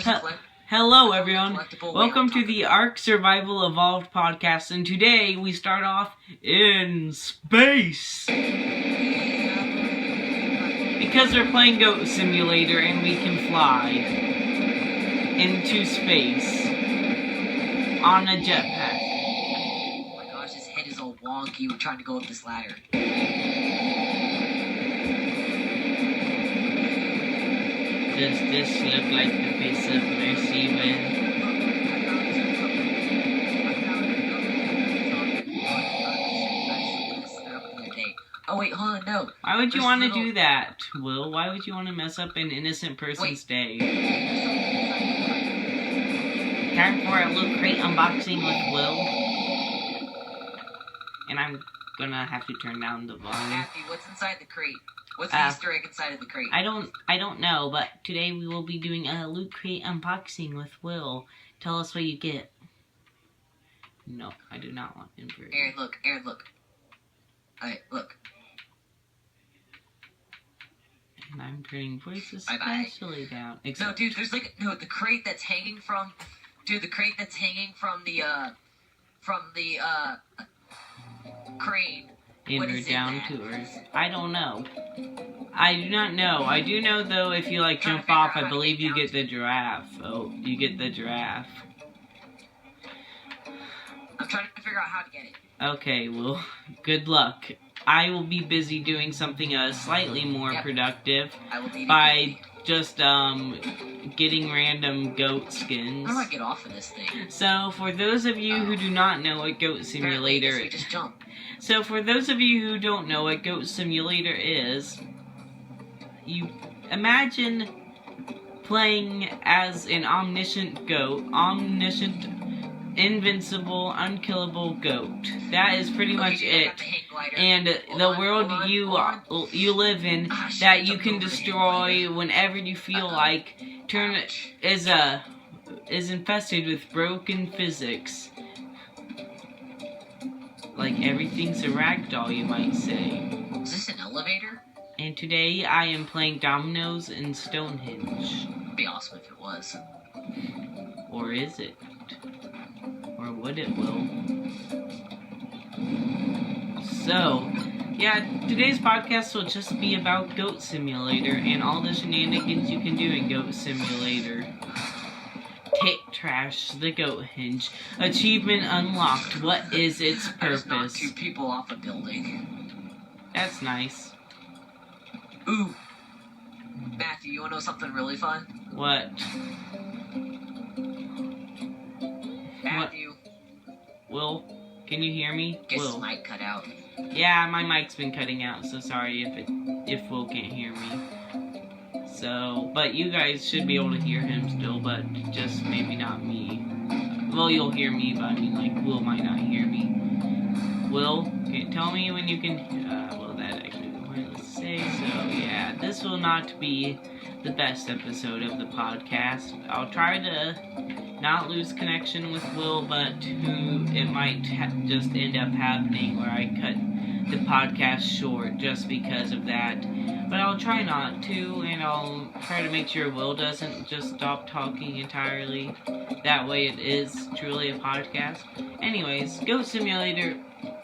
Hello everyone, welcome to the Ark Survival Evolved podcast, and today we start off in space! Because we're playing Goat Simulator and we can fly into space on a jetpack. Oh my gosh, his head is all wonky, we're trying to go up this ladder. Does this look like the face of Mercy when... Oh wait, hold on, no. Why would you want to do that, Will? Why would you want to mess up an innocent person's day? Time for a Loot Crate unboxing with Will. And I'm gonna have to turn down the volume. Matthew, what's inside the crate? What's the Easter egg inside of the crate? I don't know, but today we will be doing a Loot Crate unboxing with Will. Tell us what you get. No, I do not want invert. Aaron, look. Alright, look. And I'm turning voices Bye-bye. especially down. No, dude, there's like, no, the crate that's hanging from, dude, the crate that's hanging from the crane. Invert down to Earth. I don't know. I do not know. I do know though if you like jump off, I believe you get the giraffe. Oh, you get the giraffe. I'm trying to figure out how to get it. Okay, well, good luck. I will be busy doing something slightly more productive by just getting random goat skins. How do I get off of this thing? So for those of you who do not know what Goat Simulator is, just jump. So for those of you who don't know what Goat Simulator is, you imagine playing as an omniscient goat, invincible, unkillable goat. That is pretty much it. And the world you live in that you can destroy whenever you feel like is infested with broken physics. Like everything's a ragdoll, you might say. Is this an elevator? And today I am playing Dominoes in Stonehenge. It'd be awesome if it was. Or is it? Or would it, Will? So, yeah, today's podcast will just be about Goat Simulator and all the shenanigans you can do in Goat Simulator. Take trash the goat hinge. Achievement unlocked. What is its purpose? I just knocked 2 people off a building. That's nice. Ooh. Matthew, you wanna know something really fun? What? Matthew. Will, can you hear me? Guess Will. his mic cut out. Yeah, my mic's been cutting out, so sorry if Will can't hear me. So, but you guys should be able to hear him still, but just maybe not me. Well, you'll hear me, but I mean, like, Will might not hear me. Will, tell me when you can, well, that actually wasn't to say, so yeah, this will not be the best episode of the podcast. I'll try to not lose connection with Will, but it might just end up happening where I cut the podcast short just because of that. But I'll try not to, and I'll try to make sure Will doesn't just stop talking entirely. That way it is truly a podcast. Anyways, Goat Simulator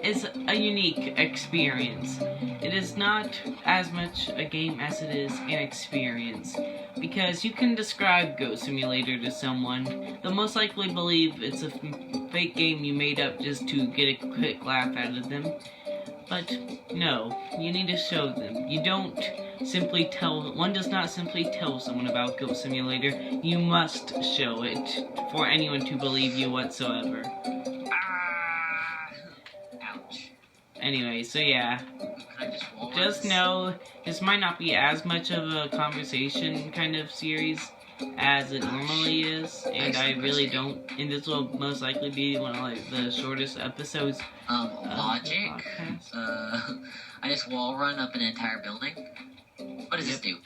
is a unique experience. It is not as much a game as it is an experience. Because you can describe Goat Simulator to someone, they'll most likely believe it's a fake game you made up just to get a quick laugh out of them. But no, you need to show them. You don't simply one does not simply tell someone about Goat Simulator. You must show it for anyone to believe you whatsoever. Ouch. Anyway, so yeah. Just know, this might not be as much of a conversation kind of series as it normally is, and I really don't, and this will most likely be one of like the shortest episodes logic? I just wall run up an entire building? What does this do?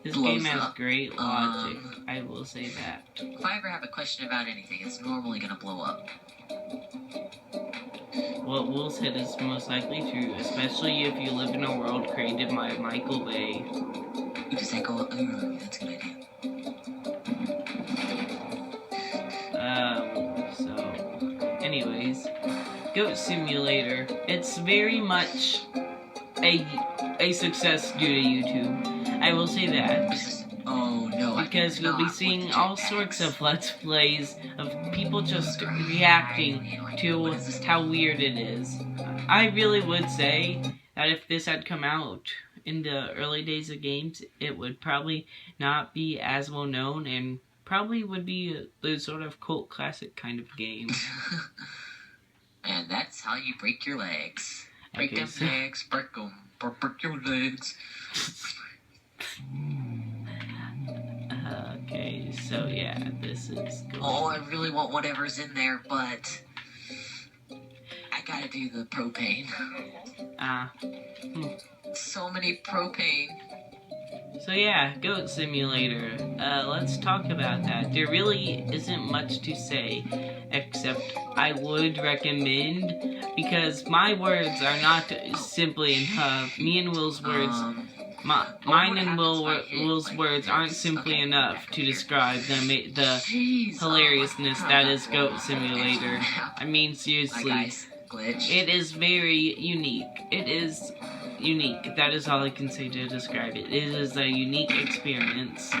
This game has great logic, I will say that. If I ever have a question about anything, it's normally gonna blow up. What Will said is most likely true, especially if you live in a world created by Michael Bay. Does that go up? That's a good idea. Goat Simulator, it's very much a success due to YouTube. I will say that. Oh no, because you'll be seeing all sorts of Let's Plays of people just reacting to how weird it is. I really would say that if this had come out in the early days of games, it would probably not be as well known and probably would be the sort of cult classic kind of game. And that's how you break your legs. Break Okay, them legs, break your legs. Okay, so yeah, this is good. Oh, I really want whatever's in there, but I gotta do the propane. So many propane. So yeah, Goat Simulator. Let's talk about that. There really isn't much to say, except I would recommend, because my words are not simply enough. Me and Will's words, mine and Will's words aren't simply enough to describe the hilariousness that is Goat Simulator. I mean, seriously, it is very unique. It is unique. That is all I can say to describe it. It is a unique experience.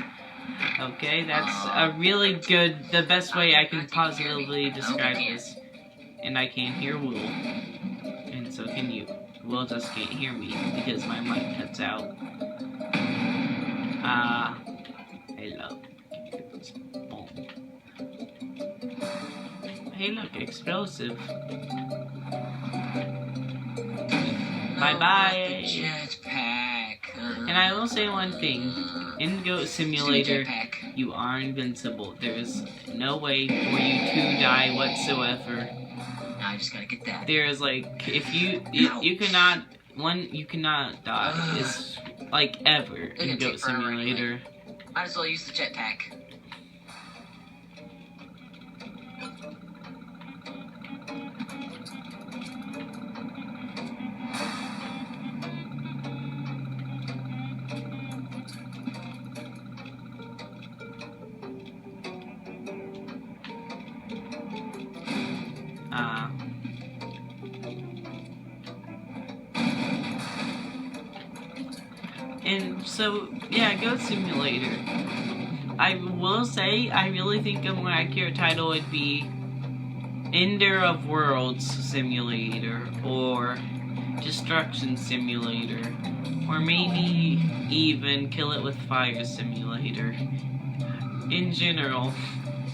Okay, that's a really good, the best way I can positively describe this. And I can't hear Will. And so can you. Will just can't hear me because my mic cuts out. Hello. Boom. Hey look, explosive. Bye-bye. Jetpack. And I will say one thing. In Goat Simulator, you are invincible. There is no way for you to die whatsoever. Now I just gotta get that. There is like, if you cannot die. It's like ever in Goat Simulator. Might as well use the jetpack. And so, yeah, Goat Simulator. I will say, I really think a more accurate title would be Ender of Worlds Simulator, or Destruction Simulator, or maybe even Kill It With Fire Simulator. In general,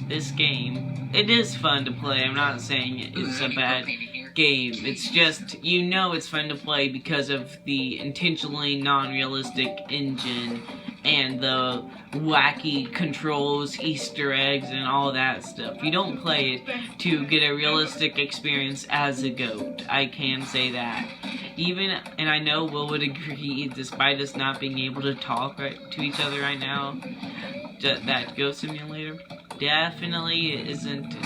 this game, it is fun to play. I'm not saying it's a bad game. It's just, you know it's fun to play because of the intentionally non-realistic engine and the wacky controls, Easter eggs, and all that stuff. You don't play it to get a realistic experience as a goat. I can say that. Even, and I know Will would agree, despite us not being able to talk to each other right now, that Goat Simulator definitely isn't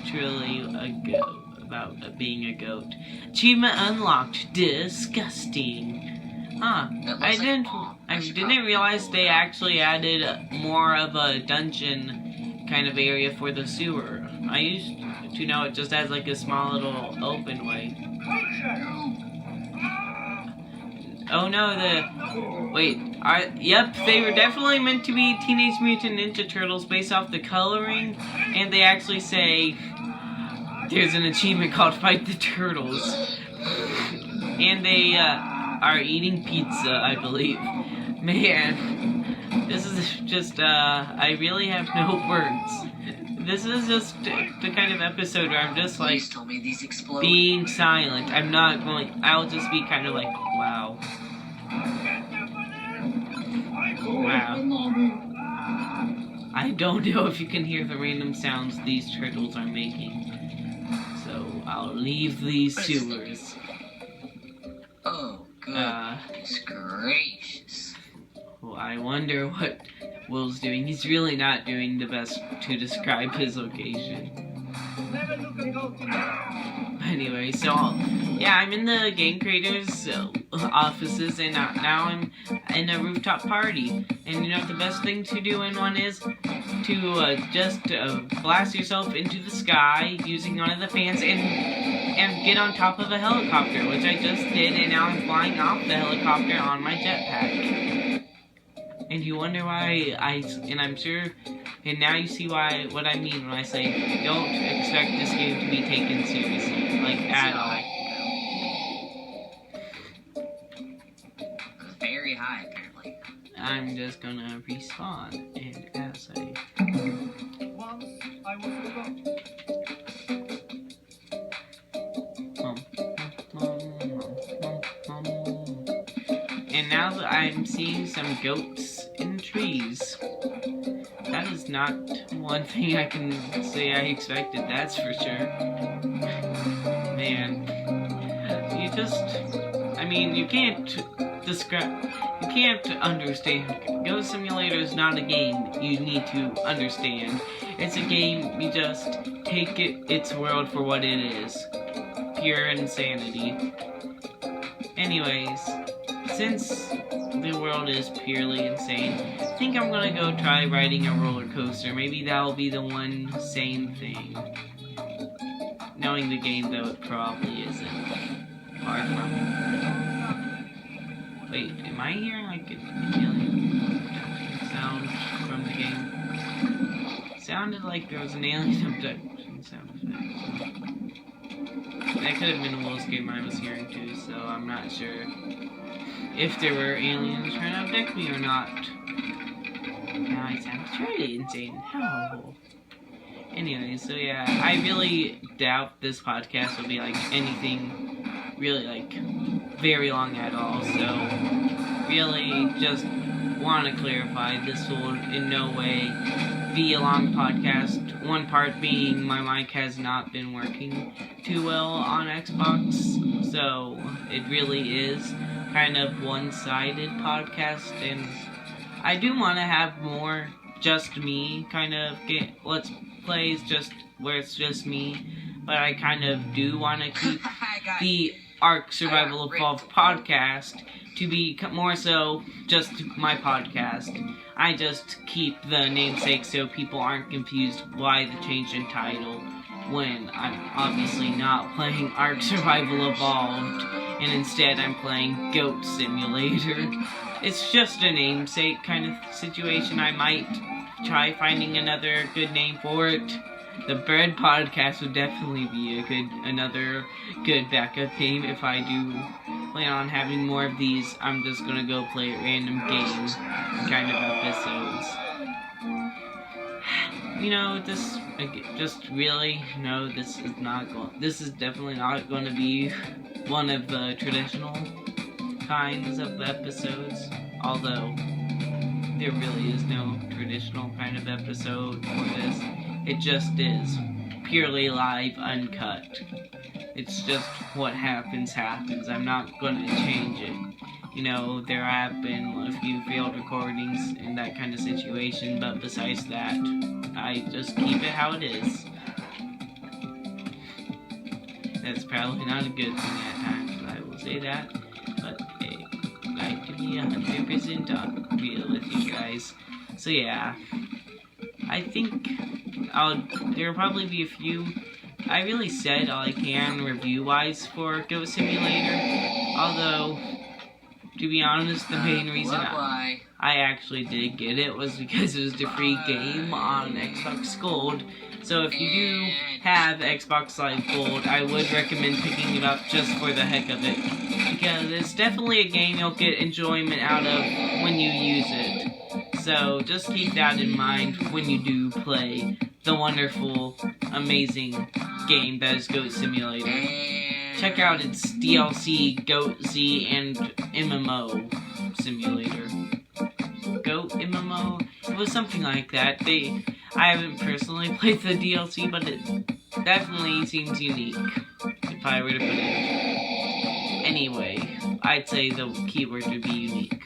truly a goat. About being a goat. Achievement unlocked. Disgusting. Huh. I didn't realize they actually added more of a dungeon kind of area for the sewer. I used to know it just as like a small little open way. Oh no, yep, they were definitely meant to be Teenage Mutant Ninja Turtles based off the coloring, and they actually say there's an achievement called Fight the Turtles. And they are eating pizza, I believe. Man, this is just, I really have no words. This is just the kind of episode where I'm just like being silent. I'll just be kind of like, wow. Wow. I don't know if you can hear the random sounds these turtles are making. So I'll leave these sewers. Oh, goodness gracious. Well, I wonder what Will's doing. He's really not doing the best to describe his location. Anyway, so yeah, I'm in the game creators' offices, and now I'm in a rooftop party. And you know what the best thing to do in one is? To just blast yourself into the sky using one of the fans, and get on top of a helicopter, which I just did, and now I'm flying off the helicopter on my jetpack. And you wonder why I'm sure, and now you see what I mean when I say don't expect this game to be taken seriously, like at all. Very high, apparently. I'm just gonna respawn, and as I... Once I was a goat. And now that I'm seeing some goats in trees. That is not one thing I can say I expected, that's for sure. Man. You can't understand. Goat Simulator is not a game you need to understand. It's a game, you just take its world for what it is. Pure insanity. Anyways, since the world is purely insane, I think I'm gonna go try riding a roller coaster. Maybe that'll be the one sane thing. Knowing the game, though, it probably isn't. Far from it. Wait, am I hearing like an alien sound from the game? Sounded like there was an alien abduction sound effect. That could have been Will's game I was hearing too, so I'm not sure if there were aliens trying to abduct me or not. Now it sounds really insane. Oh. Anyway, so yeah, I really doubt this podcast will be like anything really like very long at all, so really just want to clarify this will in no way be a long podcast. One part being my mic has not been working too well on Xbox, so it really is kind of one-sided podcast, and I do want to have more just me kind of let's plays just where it's just me, but I kind of do want to keep the Ark Survival Evolved podcast to be more so just my podcast. I just keep the namesake so people aren't confused why the change in title when I'm obviously not playing Ark Survival Evolved and instead I'm playing Goat Simulator. It's just a namesake kind of situation. I might try finding another good name for it. The Bread Podcast would definitely be another good backup name if I do plan on having more of these. I'm just gonna go play random games kind of episodes. You know, this is definitely not going to be one of the traditional kinds of episodes, although there really is no traditional kind of episode for this. It just is purely live, uncut. It's just what happens. I'm not going to change it. You know, there have been a few failed recordings in that kind of situation, but besides that, I just keep it how it is. That's probably not a good thing at times, I will say that, but hey, I like to be 100% real with you guys. So yeah, I think there'll probably be a few. I really said all I can review-wise for Goat Simulator, although, to be honest, the main reason I actually did get it was because it was the free game on Xbox Gold. So if you do have Xbox Live Gold, I would recommend picking it up just for the heck of it, because it's definitely a game you'll get enjoyment out of when you use it. So just keep that in mind when you do play the wonderful, amazing game that is Goat Simulator. Check out its DLC, Goat Z, and MMO Simulator. Goat MMO? It was something like that. I haven't personally played the DLC, but it definitely seems unique, if I were to put it. Anyway, I'd say the keyword would be unique.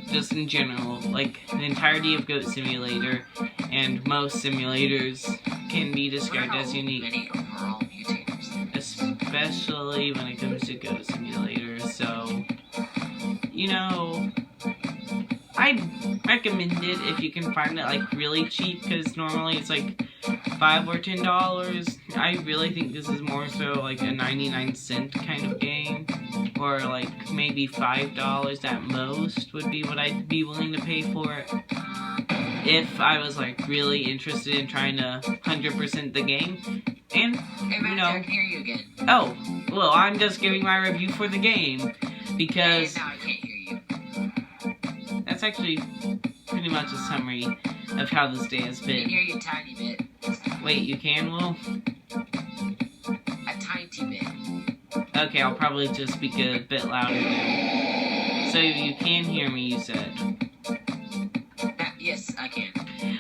Just in general, like, the entirety of Goat Simulator and most simulators can be described as unique. Especially when it comes to Goat Simulator, so, you know, I'd recommend it if you can find it, like, really cheap, because normally it's, like, $5 or $10. I really think this is more so like a 99-cent kind of game, or like maybe $5 at most would be what I'd be willing to pay for it. If I was like really interested in trying to 100% the game. And, Hey, Matt, I can hear you again. Oh, well, I'm just giving my review for the game, because Now I can't hear you. that's actually pretty much a summary of how this day has I can been. hear you a tiny bit. Wait, you can, Will? A tiny bit. Okay, I'll probably just speak a bit louder then. So you can hear me, you said. Yes, I can.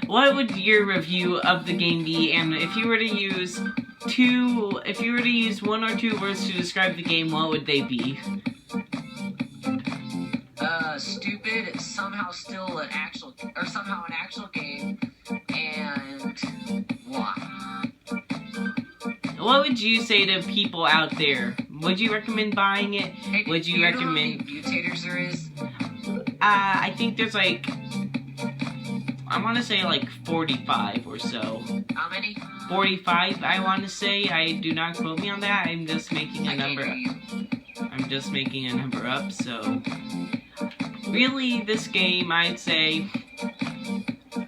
What would your review of the game be, and if you were to use one or two words to describe the game, what would they be? Stupid, somehow an actual game, and why? What would you say to people out there? Would you recommend buying it? Hey, Would you recommend? How many mutators there is? I think there's like, I want to say like 45 or so. How many? 45, I want to say. I do not quote me on that. I'm just making a I number. can't hear you. I'm just making a number up. So, really, this game, I'd say,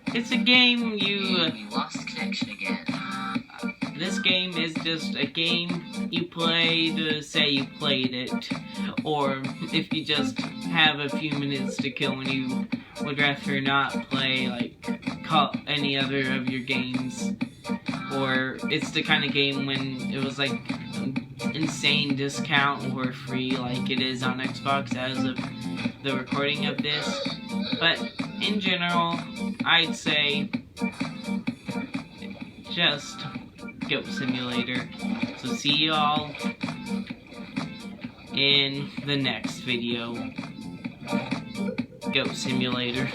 it's a game We lost connection again. This game is just a game you play to say you played it, or if you just have a few minutes to kill when you would rather not play, like, any other of your games, or it's the kind of game when it was, like, insane discount or free like it is on Xbox as of the recording of this. But in general, I'd say just Goat Simulator. So see you all in the next video. Goat Simulator.